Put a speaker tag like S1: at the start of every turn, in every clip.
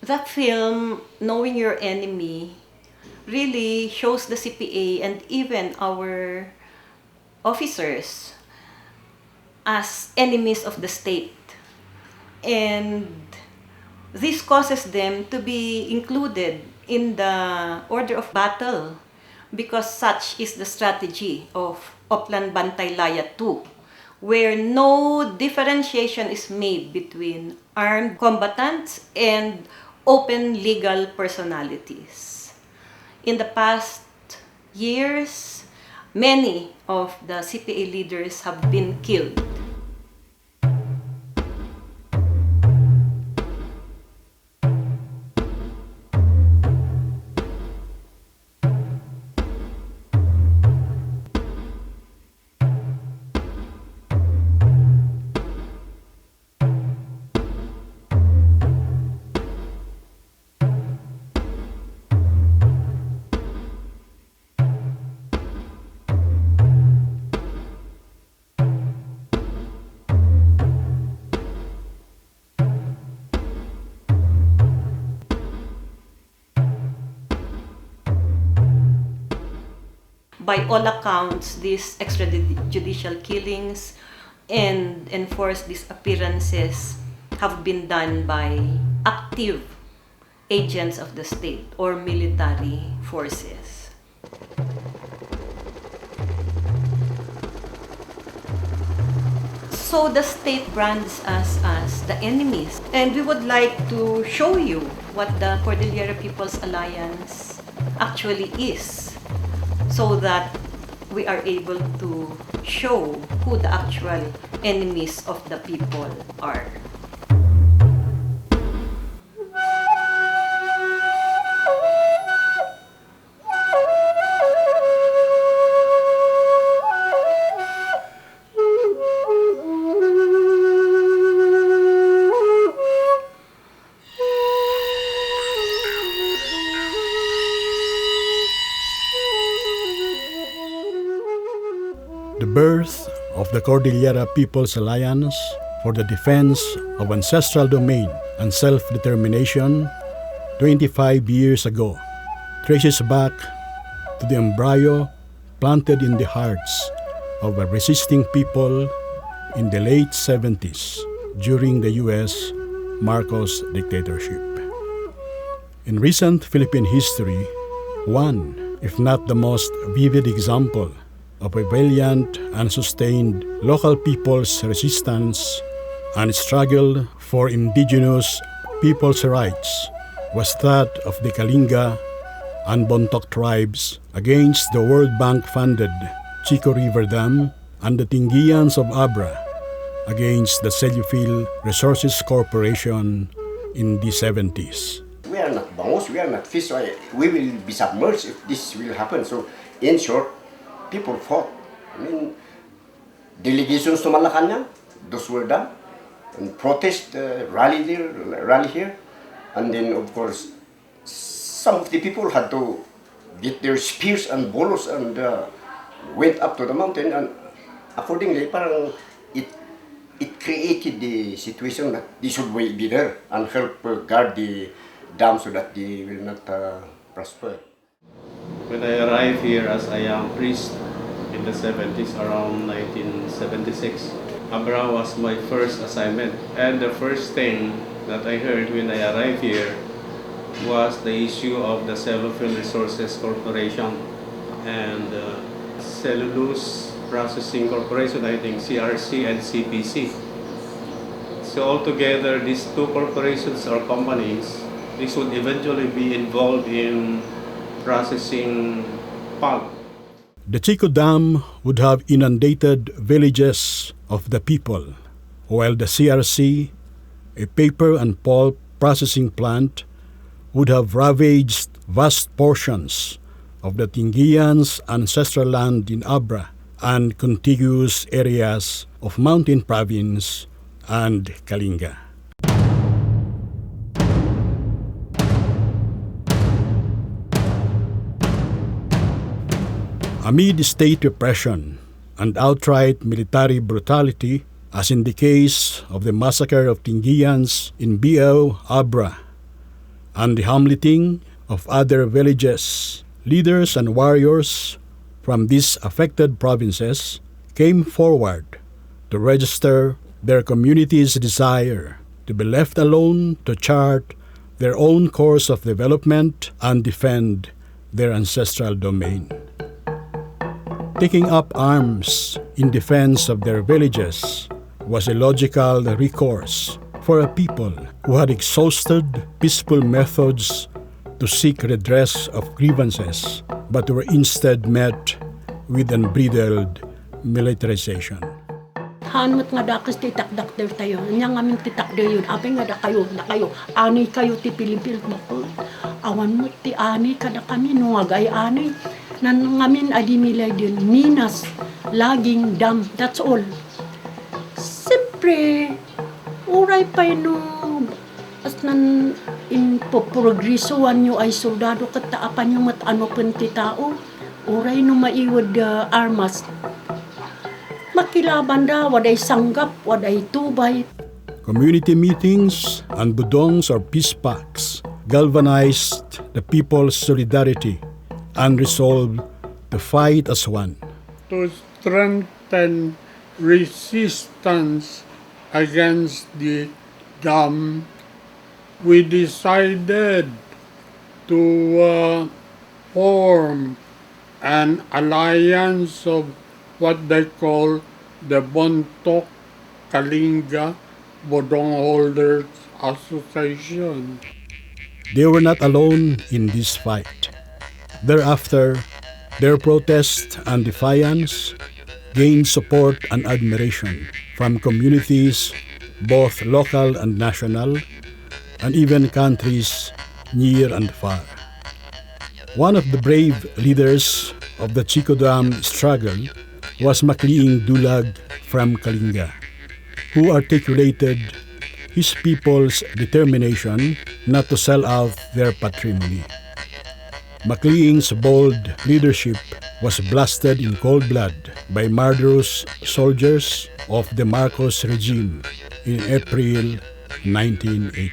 S1: That film, Knowing Your Enemy, really shows the CPA and even our officers as enemies of the state. And this causes them to be included in the order of battle because such is the strategy of Oplan Bantay Laya 2, where no differentiation is made between armed combatants and open legal personalities. In the past years, many of the CPA leaders have been killed. By all accounts, these extrajudicial killings and enforced disappearances have been done by active agents of the state or military forces. So the state brands us as the enemies. And we would like to show you what the Cordillera Peoples Alliance actually is, so that we are able to show who the actual enemies of the people are.
S2: The birth of the Cordillera Peoples Alliance for the Defense of Ancestral Domain and Self-Determination 25 years ago traces back to the embryo planted in the hearts of a resisting people in the late 70s during the U.S. Marcos dictatorship. In recent Philippine history, one, if not the most vivid example of a valiant and sustained local people's resistance and struggle for indigenous people's rights was that of the Kalinga and Bontoc tribes against the World Bank-funded Chico River Dam and the Tingians of Abra against the Celluphil Resources Corporation in the 70s.
S3: We are not bangos, we are not fish, so we will be submerged if this will happen. So, in short, people fought. I mean, delegations to Malacanang, those were done, and protest, rally there, rally here, and then of course, some of the people had to get their spears and bolos and went up to the mountain, and accordingly, parang it created the situation that they should be there and help guard the dam so that they will not prosper.
S4: When I arrived here as a young priest in the 70s, around 1976, Abra was my first assignment. And the first thing that I heard when I arrived here was the issue of the Celluphil Resources Corporation and Cellulose Processing Corporation, I think CRC and CPC. So altogether, these two corporations or companies, these would eventually be involved in processing pulp.
S2: The Chico Dam would have inundated villages of the people, while the CRC, a paper and pulp processing plant, would have ravaged vast portions of the Tingians' ancestral land in Abra and contiguous areas of Mountain Province and Kalinga. Amid state repression and outright military brutality, as in the case of the massacre of Tingians in Biao, Abra, and the hamleting of other villages. Leaders and warriors from these affected provinces came forward to register their community's desire to be left alone to chart their own course of development and defend their ancestral domain. Taking up arms in defense of their villages was a logical recourse for a people who had exhausted peaceful methods to seek redress of grievances, but were instead met with unbridled militarization.
S5: Hanmat nga dakas titak-dakter tayo. Nya ngamin titakder yun. Apay nga da kayo, Ani kayo ti Pilipil bakol. Awan mo ti ani kada kami nuwagay ani. Nan ngamin adimilay din. Minas, laging dam. That's all. Siyempre, uray pa no as nan progresuan nyo ay soldado kataapan nyo matano penti tao. Uray no maiwad armas. Makilaban da, waday sanggap, waday tubay.
S2: Community meetings and budongs or peace pacts galvanized the people's solidarity and resolve to fight as one.
S6: To strengthen resistance against the dam, we decided to form an alliance of what they call the Bontok Kalinga Bodong Holders Association.
S2: They were not alone in this fight. Thereafter, their protest and defiance gained support and admiration from communities, both local and national, and even countries near and far. One of the brave leaders of the Chico Dam struggle was Makliing Dulag from Kalinga, who articulated his people's determination not to sell out their patrimony. Makliing's bold leadership was blasted in cold blood by murderous soldiers of the Marcos regime in April 1980.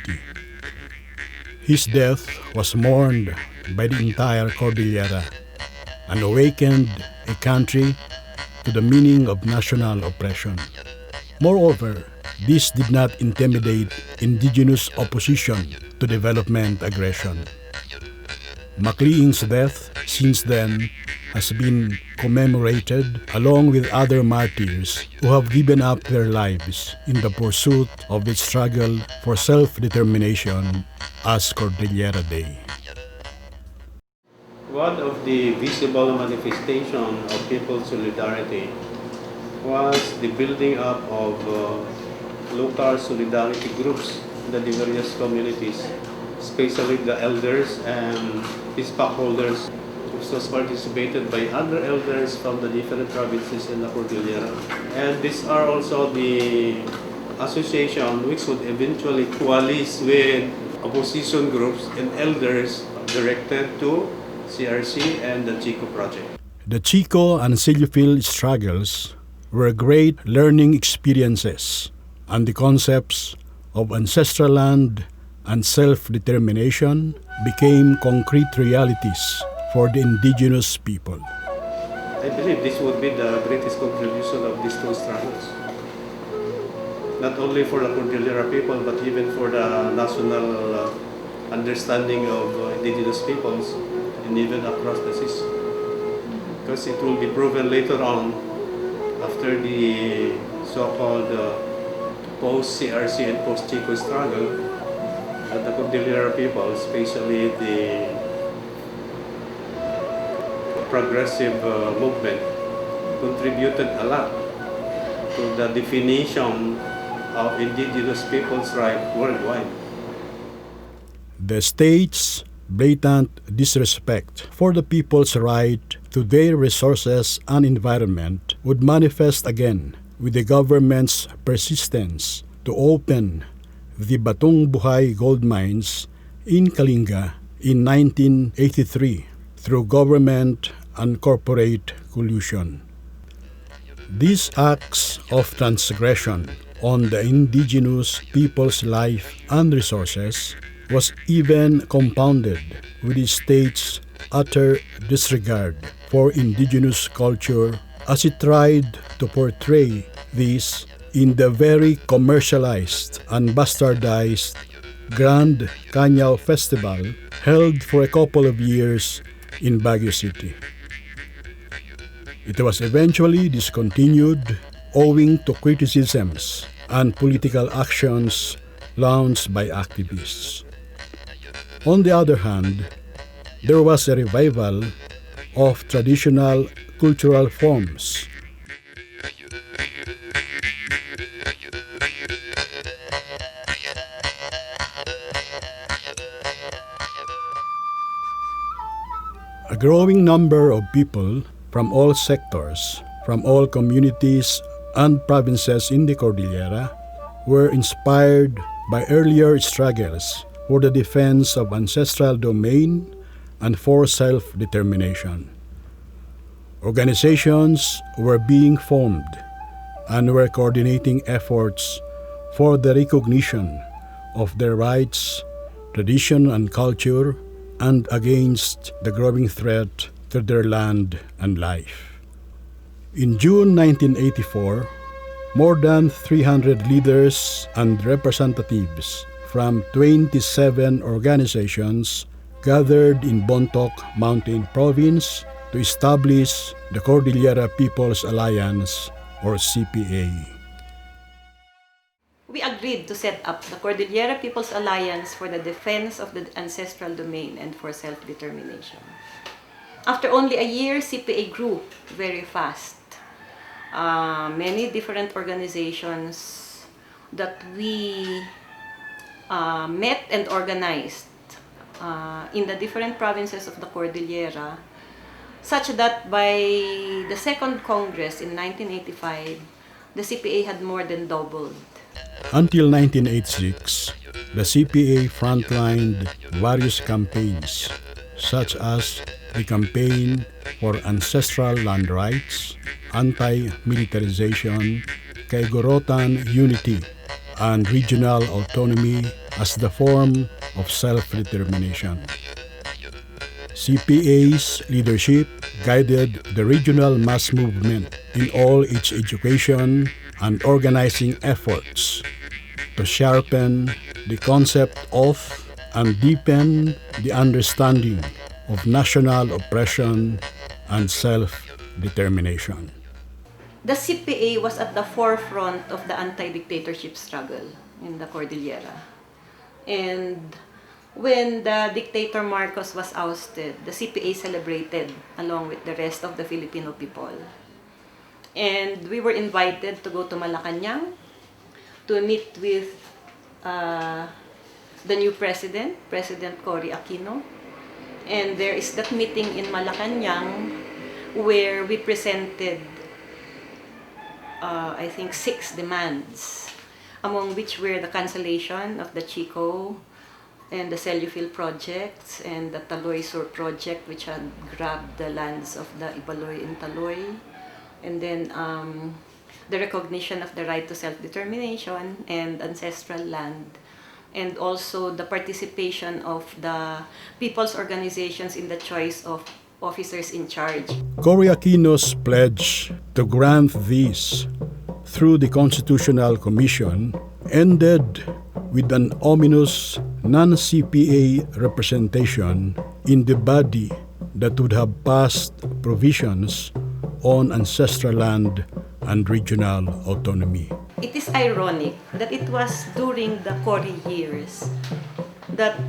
S2: His death was mourned by the entire Cordillera and awakened a country to the meaning of national oppression. Moreover, this did not intimidate indigenous opposition to development aggression. Makliing's death since then has been commemorated along with other martyrs who have given up their lives in the pursuit of the struggle for self-determination as Cordillera Day.
S4: One of the visible manifestation of people's solidarity was the building up of local solidarity groups in the various communities, especially the elders and peace pact holders, which was participated by other elders from the different provinces in the Cordillera. And these are also the association which would eventually coalesce with opposition groups and elders directed to CRC and the Chico project.
S2: The Chico and Silupil struggles were great learning experiences, and the concepts of ancestral land and self-determination became concrete realities for the indigenous people.
S4: I believe this would be the greatest contribution of these two struggles. Not only for the Cordillera people, but even for the national understanding of indigenous peoples, and even across the seas. Because it will be proven later on, after the so-called post-CRC and post-Chico struggle, that the Cordillera people, especially the progressive movement, contributed a lot to the definition of indigenous people's rights worldwide.
S2: The state's blatant disrespect for the people's right to their resources and environment would manifest again with the government's persistence to open the Batong Buhay gold mines in Kalinga in 1983 through government and corporate collusion. These acts of transgression on the indigenous people's life and resources was even compounded with the state's utter disregard for indigenous culture as it tried to portray this in the very commercialized and bastardized Grand Cañao Festival held for a couple of years in Baguio City. It was eventually discontinued owing to criticisms and political actions launched by activists. On the other hand, there was a revival of traditional cultural forms. A growing number of people from all sectors, from all communities and provinces in the Cordillera were inspired by earlier struggles for the defense of ancestral domain and for self-determination. Organizations were being formed and were coordinating efforts for the recognition of their rights, tradition and culture, and against the growing threat to their land and life. In June 1984, more than 300 leaders and representatives from 27 organizations gathered in Bontoc Mountain Province to establish the Cordillera Peoples Alliance, or CPA.
S1: We agreed to set up the Cordillera Peoples Alliance for the defense of the ancestral domain and for self-determination. After only a year, CPA grew very fast. Many different organizations that we met and organized in the different provinces of the Cordillera, such that by the Second Congress in 1985, the CPA had more than doubled.
S2: Until 1986, the CPA frontlined various campaigns, such as the Campaign for Ancestral Land Rights, Anti-Militarization, Kaigorotan Unity, and Regional Autonomy as the form of self-determination. CPA's leadership guided the regional mass movement in all its education and organizing efforts to sharpen the concept of and deepen the understanding of national oppression and self-determination.
S1: The CPA was at the forefront of the anti-dictatorship struggle in the Cordillera. And when the dictator Marcos was ousted, the CPA celebrated along with the rest of the Filipino people. And we were invited to go to Malacanang to meet with the new president, President Cory Aquino. And there is that meeting in Malacanang where we presented, I think, 6 demands, among which were the cancellation of the Chico and the Celluphil projects and the Taloy Sur project, which had grabbed the lands of the Ibaloy in Taloy, and then the recognition of the right to self-determination and ancestral land, and also the participation of the people's organizations in the choice of officers in charge.
S2: Cory Aquino's pledge to grant these through the Constitutional Commission ended with an ominous non-CPA representation in the body that would have passed provisions on ancestral land and regional autonomy.
S1: It is ironic that it was during the Cory years that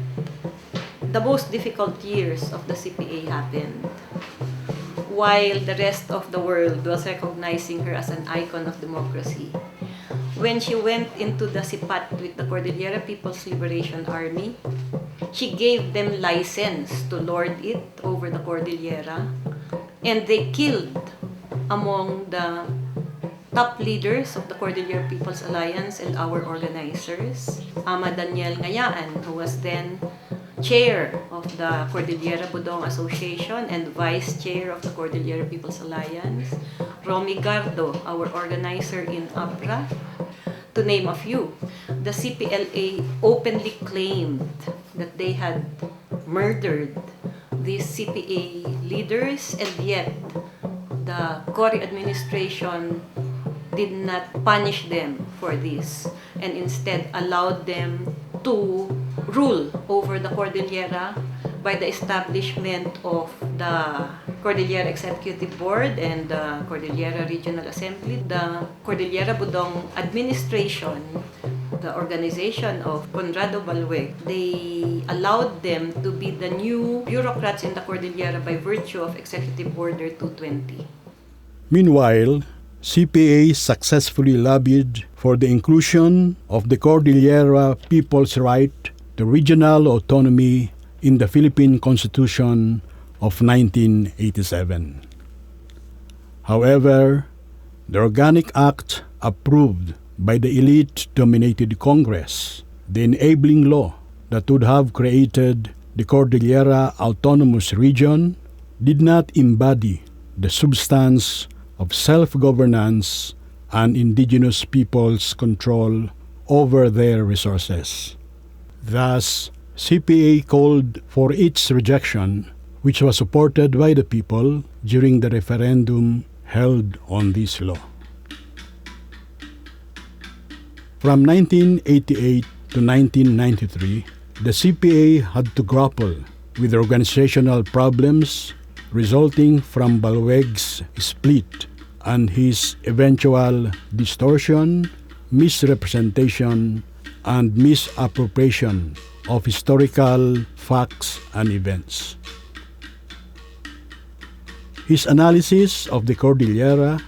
S1: the most difficult years of the CPA happened, while the rest of the world was recognizing her as an icon of democracy. When she went into the SIPAT with the Cordillera Peoples Liberation Army, she gave them license to lord it over the Cordillera, and they killed among the top leaders of the Cordillera Peoples Alliance and our organizers, Ama Daniel Ngayaan, who was then chair of the Cordillera Budong Association and vice chair of the Cordillera Peoples Alliance, Romy Gardo, our organizer in APRA, to name a few. The CPLA openly claimed that they had murdered these CPA leaders, and yet the Cory administration did not punish them for this and instead allowed them to rule over the Cordillera by the establishment of the Cordillera Executive Board and the Cordillera Regional Assembly. The Cordillera Budong administration, the organization of Conrado Balweg, they allowed them to be the new bureaucrats in the Cordillera by virtue of Executive Order 220.
S2: Meanwhile, CPA successfully lobbied for the inclusion of the Cordillera Peoples' right to regional autonomy in the Philippine Constitution of 1987. However, the Organic Act approved by the elite-dominated Congress, the enabling law that would have created the Cordillera Autonomous Region, did not embody the substance of self-governance and indigenous peoples' control over their resources. Thus, CPA called for its rejection, which was supported by the people during the referendum held on this law. From 1988 to 1993, the CPA had to grapple with organizational problems resulting from Balweg's split and his eventual distortion, misrepresentation, and misappropriation of historical facts and events. His analysis of the Cordillera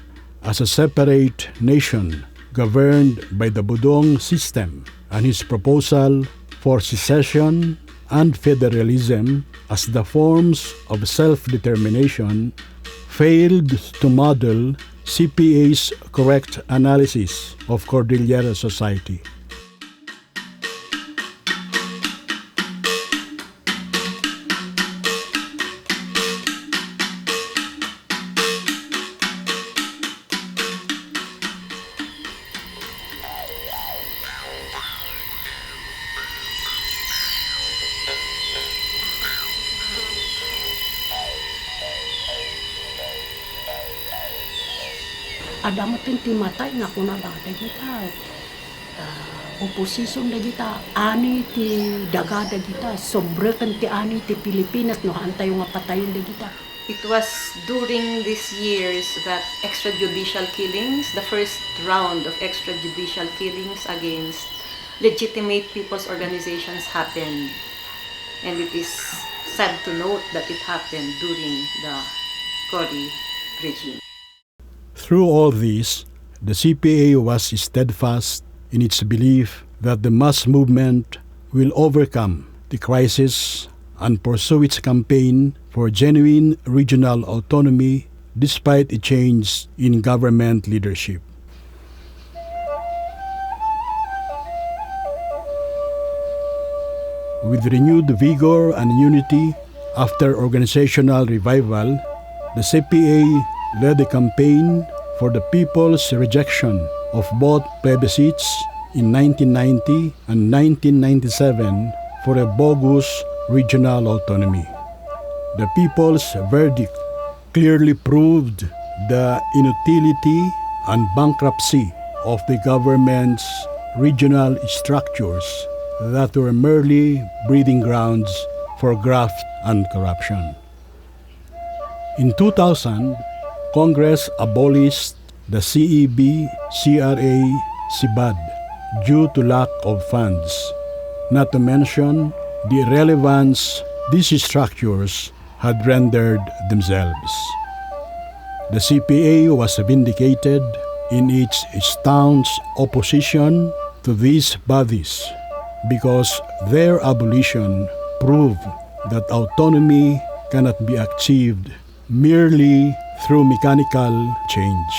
S2: as a separate nation governed by the Budong system and his proposal for secession and federalism as the forms of self-determination failed to model CPA's correct analysis of Cordillera society.
S5: Adamot yung timatay nga kunada kita. Oposisyon na kita. Ani ti dagada kita. Sobre kan ti ani ti Pilipinas no antay nga patayon na kita.
S1: It was during these years that extrajudicial killings, the first round of extrajudicial killings against legitimate people's organizations happened. And it is sad to note that it happened during the Cory regime.
S2: Through all this, the CPA was steadfast in its belief that the mass movement will overcome the crisis and pursue its campaign for genuine regional autonomy despite a change in government leadership. With renewed vigor and unity after organizational revival, the CPA led a campaign for the people's rejection of both plebiscites in 1990 and 1997 for a bogus regional autonomy. The people's verdict clearly proved the inutility and bankruptcy of the government's regional structures that were merely breeding grounds for graft and corruption. In 2000, Congress abolished the CEB, CRA, CBAD due to lack of funds, not to mention the irrelevance these structures had rendered themselves. The CPA was vindicated in its staunch opposition to these bodies because their abolition proved that autonomy cannot be achieved merely through mechanical change.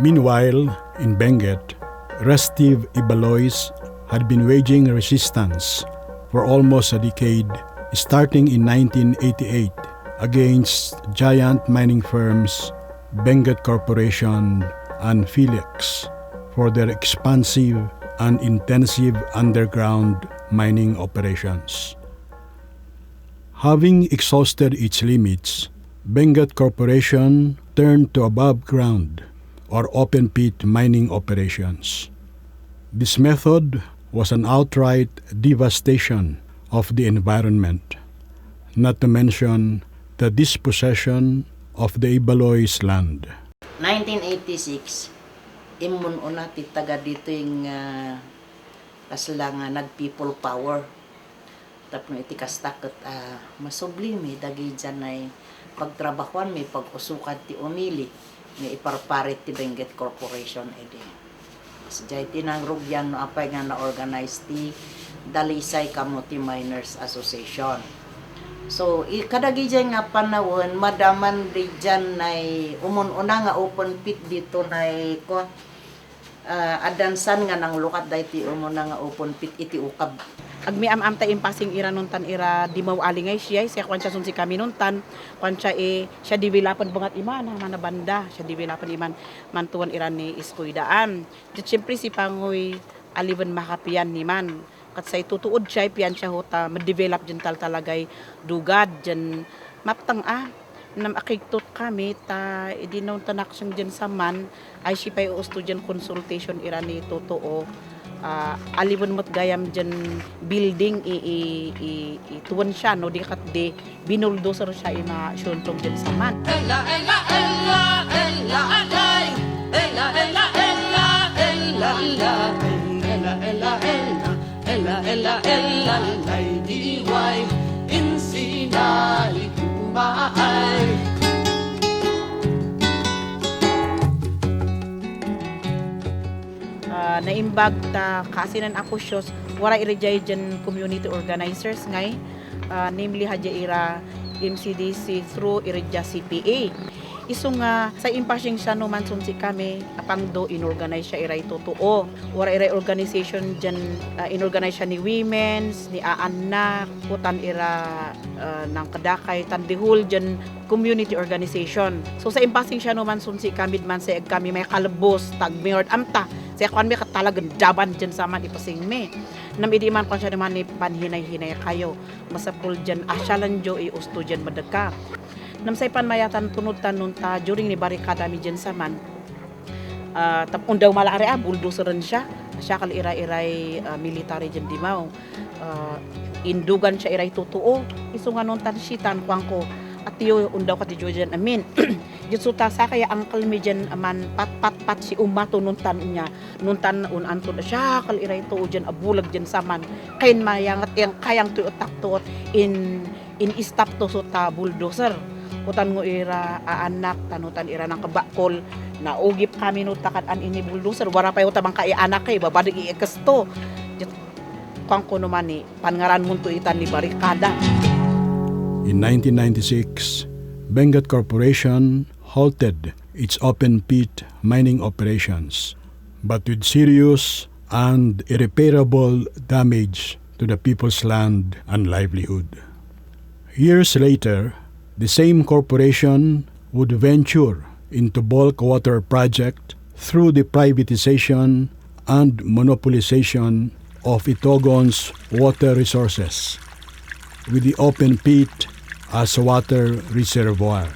S2: Meanwhile, in Benguet, restive Ibalois had been waging resistance for almost a decade, starting in 1988 against giant mining firms Benguet Corporation and Felix for their expansive and intensive underground mining operations. Having exhausted its limits, Benguet Corporation turned to above ground or open pit mining operations. This method was an outright devastation of the environment, not to mention the dispossession of the Ibaloy's land.
S7: 1986, imun una ti taga dito yung kasla nga nag-people power. Tapos iti kastakot masubli may dagi dyan ay pagtrabahuan, may pag-usukan ti umili, may iparparit ti Benguet Corporation. Sajay tinangrugyan no apay nga na-organize ti Dalisay Kamuti Miners Association. So, kadagi dyan nga panahon, madaman di dyan na umununa nga open pit dito na adansan nga nang lukat da iti umuna nga open pit iti ukab.
S8: Agmi am ta impasing ira nuntan ira dimaw alingay siya kwan siya sun si kami nuntan kwan siya siya developan bangat iman mana banda siya developan iman mantuan ira ni iskuidaan. Siyempre si Pangoy aliban makapian ni man kat say tutuod siya pian siya hota ma-develop dyan talagay dugad dyan maptang nam akiktot kami ta idinaw tanak siyang dyan sa man ay siya pa'y usto dyan consultation ira ni totoo alibon mo't gayam dyan building tuwan siya no di kat di binuldoser siya ima syuntong dyan sa man.
S9: Ella ella ella ella alay ella ella ella ella ella ella ella ella ella ella lay diway insinali kumaay.
S8: Naimbag ta kasinan ako shows wara irejay dyan community organizers ngay namely hadya ira MCDC through irejya CPA. Iso nga sa impasing siya no man si kami apang do inorganize siya iray totoo wara iray organization dyan inorganize siya ni women's ni aanak putan ira ng kadakay tandihul dyan community organization. So sa impasing siya no man si kami man sa kami may kalabos tag mayor amta sa kwan may katalagan jaban dyan sa man ipasing me nam idiman kwan siya naman ni panhinay-hinay kayo masapul dyan asyalan jo usto dyan madagka. Namsay panmayatan tunod tanon ta during ni barikada mi dyan sa man undaw malari bulldozeran siya kal iray military dyan dimaw indugan siya iray totoo iso nga nun tan sitan kwang ko at tiyo undaw ka ti dyan amin jutsu ta sa kaya angkal mi dyan aman pat si umato nun tan niya nun tan unanto siya kal iray to dyan abulag dyan sa man kain mayangat yang kayang tuyo taktot in stop to so ta bulldozer utan ngo ira aanak tanutan ira ng kabakol na ugip kami no takat-an ini bulldozer wara pa uta bang kay anak kay babadig ikasto kang kuno man ni pangaran munto itan ni barikada.
S2: In 1996, Benguet Corporation halted its open pit mining operations, but with serious and irreparable damage to the people's land and livelihood. Years later, the same corporation would venture into bulk water project through the privatization and monopolization of Itogon's water resources, with the open pit as a water reservoir.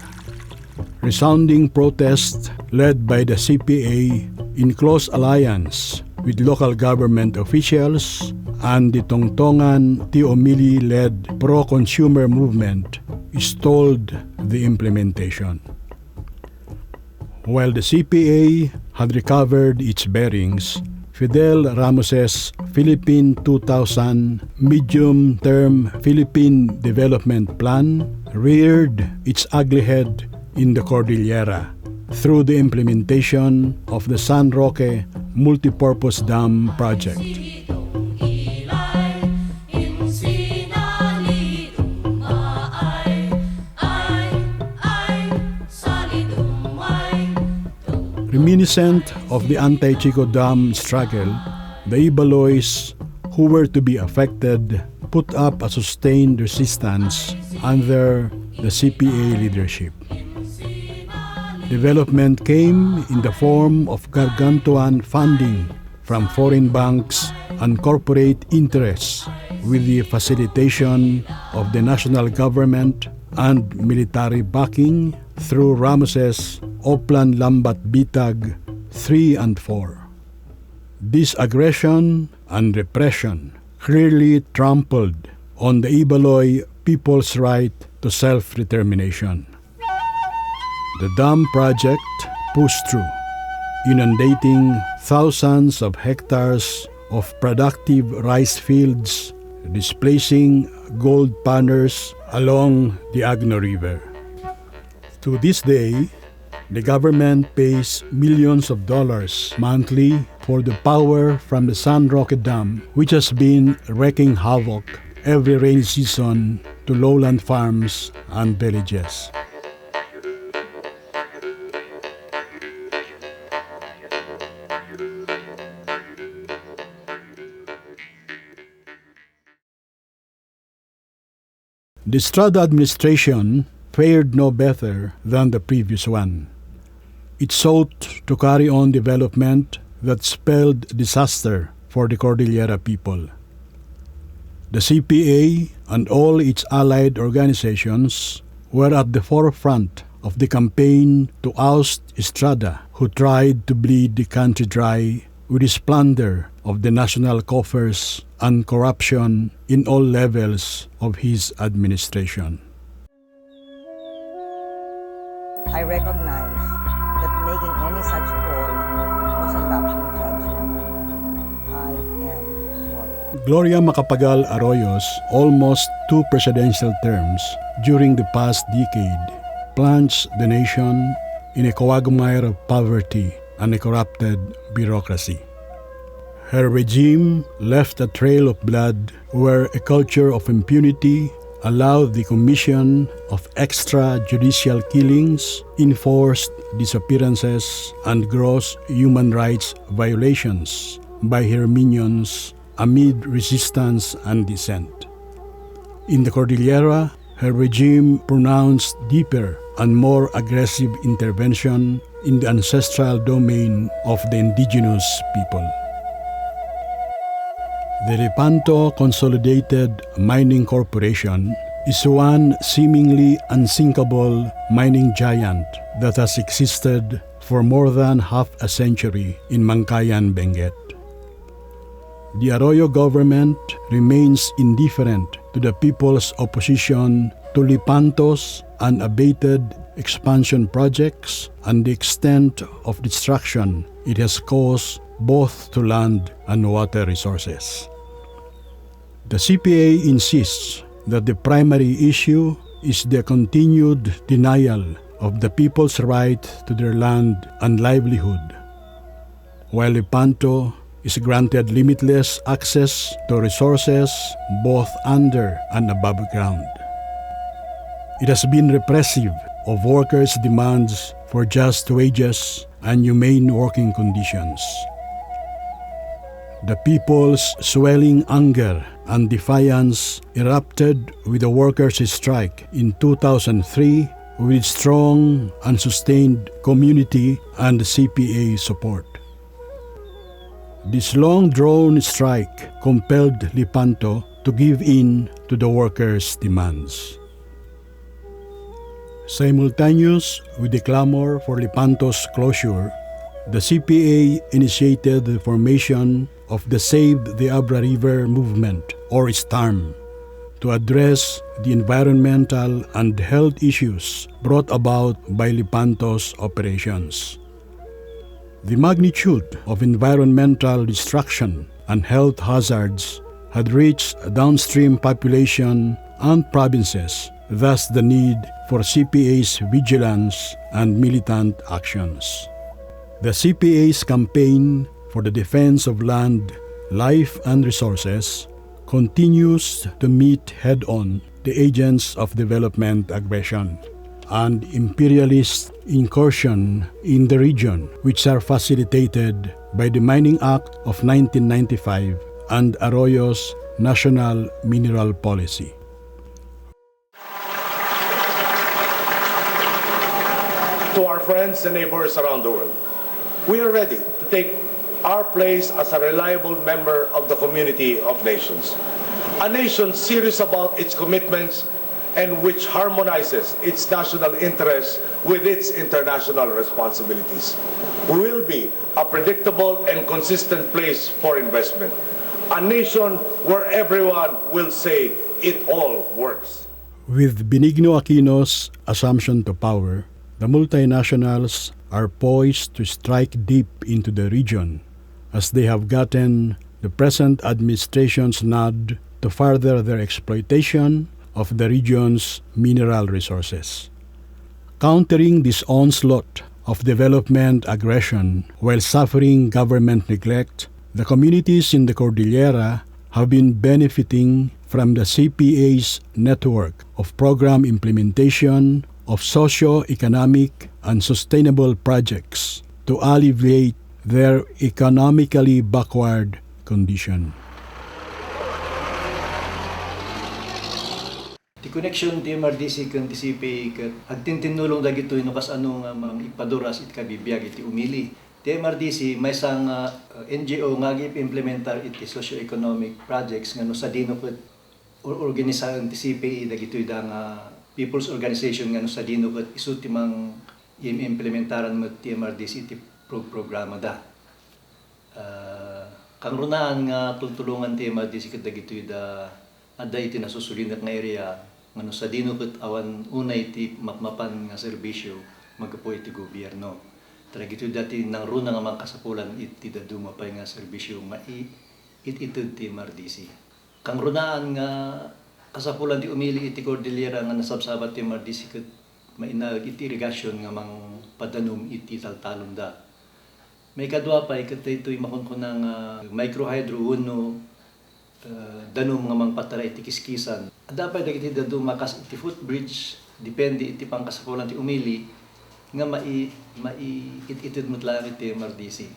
S2: Resounding protests led by the CPA in close alliance with local government officials and the Tongtongan Tiomili-led pro-consumer movement stalled the implementation. While the CPA had recovered its bearings, Fidel Ramos's Philippine 2000 Medium-Term Philippine Development Plan reared its ugly head in the Cordillera through the implementation of the San Roque Multipurpose Dam Project. Reminiscent of the anti-Chico Dam struggle, the Ibaloys who were to be affected put up a sustained resistance under the CPA leadership. Development came in the form of gargantuan funding from foreign banks and corporate interests with the facilitation of the national government and military backing through Ramoses Oplan Bitag 3 and 4. This aggression and repression clearly trampled on the Ibaloy people's right to self-determination. The dam project pushed through, inundating thousands of hectares of productive rice fields, displacing gold panners along the Agno River. To this day, the government pays millions of dollars monthly for the power from the San Roque Dam, which has been wreaking havoc every rainy season to lowland farms and villages. The Estrada administration fared no better than the previous one. It sought to carry on development that spelled disaster for the Cordillera people. The CPA and all its allied organizations were at the forefront of the campaign to oust Estrada, who tried to bleed the country dry with his plunder of the national coffers and corruption in all levels of his administration.
S10: I recognize that making any such call was a lapse in judgment. I am sorry.
S2: Gloria Macapagal Arroyo's almost 2 presidential terms during the past decade plunged the nation in a quagmire of poverty and a corrupted bureaucracy. Her regime left a trail of blood where a culture of impunity allowed the commission of extrajudicial killings, enforced disappearances, and gross human rights violations by her minions amid resistance and dissent. In the Cordillera, her regime pronounced deeper and more aggressive intervention in the ancestral domain of the indigenous people. The Lipanto Consolidated Mining Corporation is one seemingly unsinkable mining giant that has existed for more than half a century in Mangkayan, Benguet. The Arroyo government remains indifferent to the people's opposition to Lipanto's unabated expansion projects and the extent of destruction it has caused both to land and water resources. The CPA insists that the primary issue is the continued denial of the people's right to their land and livelihood, while Lipanto is granted limitless access to resources both under and above ground. It has been repressive of workers' demands for just wages and humane working conditions. The people's swelling anger and defiance erupted with the workers' strike in 2003 with strong and sustained community and CPA support. This long-drawn strike compelled Lipanto to give in to the workers' demands. Simultaneous with the clamor for Lipanto's closure, the CPA initiated the formation of the Save the Abra River movement, or STARM, to address the environmental and health issues brought about by Lipanto's operations. The magnitude of environmental destruction and health hazards had reached a downstream population and provinces, thus the need for CPA's vigilance and militant actions. The CPA's campaign for the defense of land, life, and resources continues to meet head-on the agents of development aggression and imperialist incursion in the region, which are facilitated by the Mining Act of 1995 and Arroyo's National Mineral Policy.
S11: To our friends and neighbors around the world, we are ready to take our place as a reliable member of the community of nations. A nation serious about its commitments and which harmonizes its national interests with its international responsibilities. We will be a predictable and consistent place for investment. A nation where everyone will say it all works.
S2: With Benigno Aquino's assumption to power, the multinationals are poised to strike deep into the region as they have gotten the present administration's nod to further their exploitation of the region's mineral resources. Countering this onslaught of development aggression while suffering government neglect, the communities in the Cordillera have been benefiting from the CPA's network of program implementation of socio-economic and sustainable projects to alleviate their economically backward condition.
S12: Ti connection ti MRDC kan ti CPA kat agtintinulong dagito ino kas ano nga mga ipaduras it kabibiyag iti umili. Ti MRDC may isang NGO nga implementar iti socio-economic projects nga no sa dino ket organisahan ti CPA dagito idang people's organization nga no sa dino ket isu ti mang implementaran met ti MRDC ti programa da. Kang runaan nga tultulungan ti MRDC ket dagito ida ada iti nasusulinat nga area ngano sa dino ket awan unay iti makmapan nga serbisyo magapo iti gobyerno. Tragito dati nang runa nga mga kasapulan iti daduma pay nga serbisyo nga itud ti MRDC. Kang runaan nga kasapulan ti umili iti Cordillera nga nasabsabat ti MRDC ket mainag iti irrigation nga mang padanom iti taltalon da. May kadwa pay ket ito'y makunkunang microhydro uno danom nga mang patara iti kiskisan. Dapat dagiti dadu makas iti footbridge depende iti pangkasapulan ti umili nga itid mutlang iti MRDC.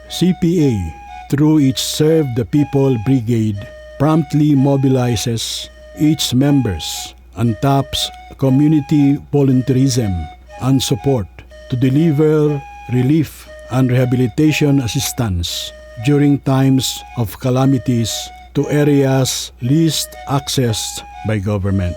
S2: CPA, through its Serve the People Brigade, promptly mobilizes its members and taps community volunteerism and support to deliver relief and rehabilitation assistance during times of calamities to areas least accessed by government.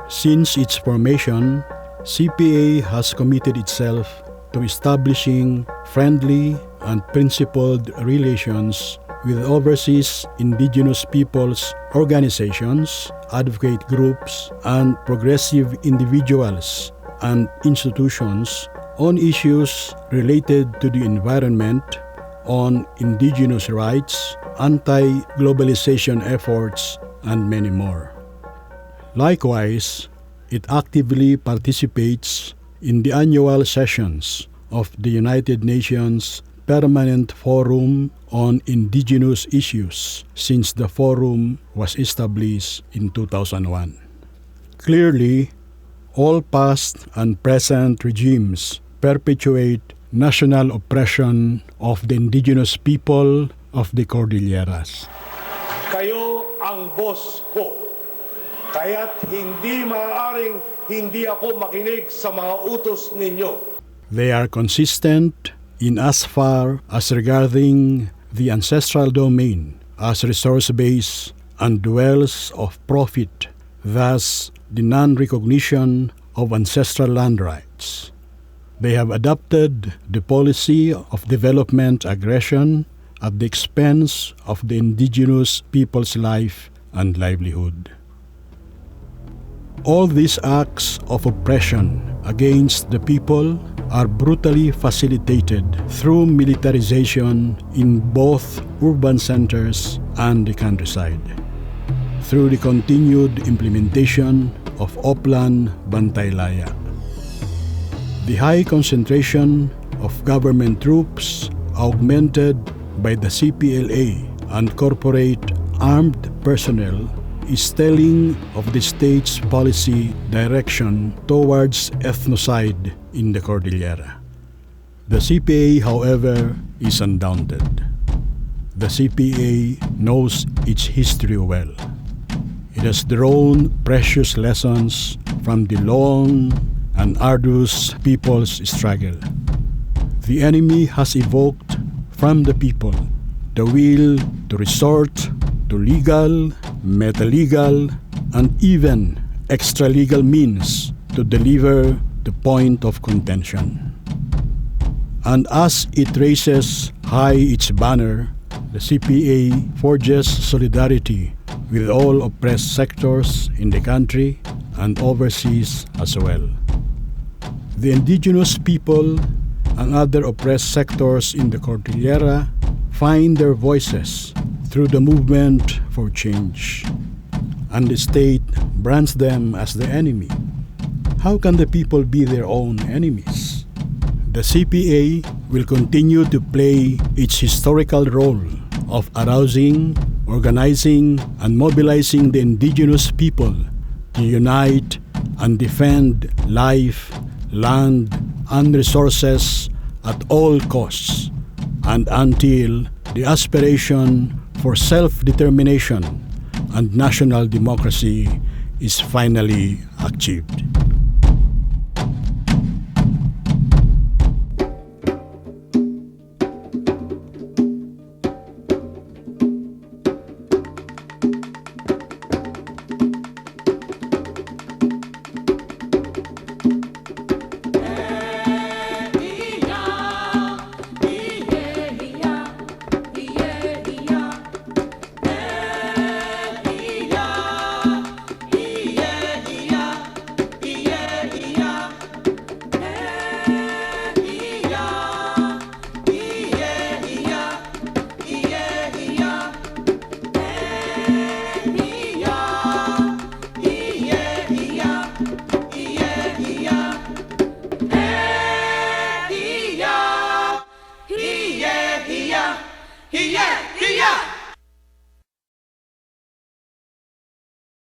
S2: Since its formation, CPA has committed itself to establishing friendly and principled relations with overseas indigenous peoples organizations, advocate groups, and progressive individuals and institutions on issues related to the environment, on indigenous rights, anti-globalization efforts, and many more. Likewise, it actively participates in the annual sessions of the United Nations Permanent Forum on Indigenous Issues since the forum was established in 2001. Clearly, all past and present regimes perpetuate national oppression of the indigenous people of the Cordilleras.
S11: Kayo ang boss ko. Kaya't hindi maaaring hindi ako makinig sa mga utos ninyo.
S2: They are consistent in as far as regarding the ancestral domain as resource base and wells of profit, thus the non-recognition of ancestral land rights. They have adopted the policy of development aggression at the expense of the indigenous people's life and livelihood. All these acts of oppression against the people are brutally facilitated through militarization in both urban centers and the countryside, through the continued implementation of Oplan Bantay Laya. The high concentration of government troops augmented by the CPLA and corporate armed personnel is telling of the state's policy direction towards ethnocide in the Cordillera. The CPA, however, is undaunted. The CPA knows its history well. It has drawn precious lessons from the long an arduous people's struggle. The enemy has evoked from the people the will to resort to legal, meta-legal, and even extra-legal means to deliver the point of contention. And as it raises high its banner, the CPA forges solidarity with all oppressed sectors in the country and overseas as well. The indigenous people and other oppressed sectors in the Cordillera find their voices through the movement for change, and the state brands them as the enemy. How can the people be their own enemies? The CPA will continue to play its historical role of arousing, organizing, and mobilizing the indigenous people to unite and defend life, land, and resources at all costs, and until the aspiration for self-determination and national democracy is finally achieved.